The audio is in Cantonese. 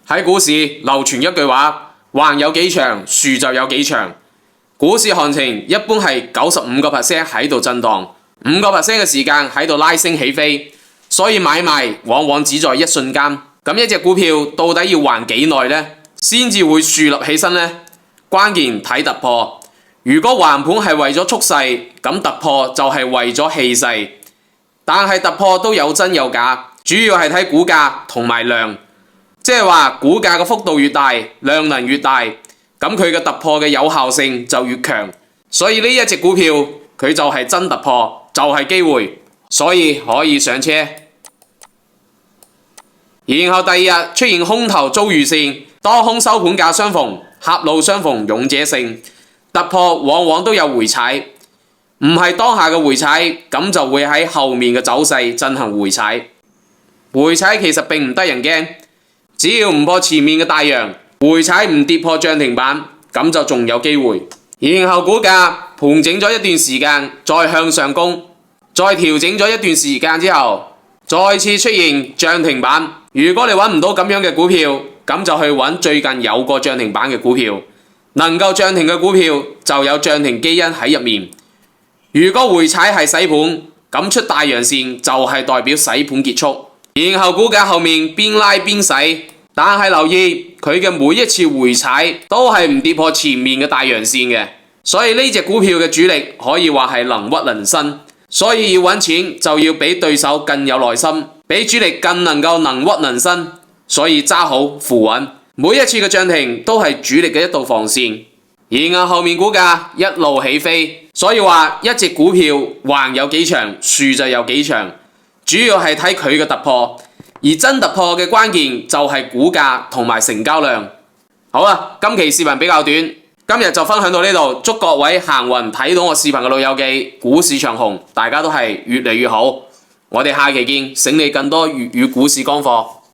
喺股市流傳一句話，橫有幾長，豎就有幾長。股市行情一般係95% 喺度震盪，5% 嘅時間喺度拉升起飛，所以買賣往往只在一瞬間。咁一隻股票到底要橫幾耐呢？先至會豎立起身呢？關鍵睇突破。如果橫盤係為咗速勢，咁突破就係為咗氣勢。但係突破都有真有假，主要係睇股價同埋量。即係話股價嘅幅度越大，量能越大，咁佢嘅突破嘅有效性就越強。所以呢一隻股票佢就係真突破，就係機會，所以可以上車。然後第二日出現空頭遭遇線，多空收盤價相逢，狹路相逢勇者勝。突破往往都有回踩，唔係當下嘅回踩，咁就會喺後面嘅走勢進行回踩。回踩其實並唔得人驚，只要唔破前面嘅大陽，回踩唔跌破漲停板，咁就仲有機會。然後股價盤整咗一段時間，再向上攻，再調整咗一段時間之後，再次出現漲停板。如果你揾唔到咁樣嘅股票，咁就去揾最近有過漲停板嘅股票。能夠漲停嘅股票就有漲停基因喺入面。如果回踩係洗盤，咁出大陽線就係代表洗盤結束。然後股價後面邊拉邊洗，但係留意佢嘅每一次回踩都係唔跌破前面嘅大陽線嘅。所以呢隻股票嘅主力可以話係能屈能伸。所以要揾錢就要比對手更有耐心，比主力更能夠能屈能伸。所以揸好扶穩。每一次嘅漲停都係主力嘅一道防線，然後後面股價一路起飛，所以話一隻股票橫有幾長，豎就有幾長，主要係睇佢嘅突破，而真突破嘅關鍵就係股價同埋成交量。好啦，今期視頻比較短，今日就分享到呢度，祝各位行運睇到我視頻嘅老友記股市長紅，大家都係越嚟越好，我哋下期見，醒你更多粵語股市乾貨。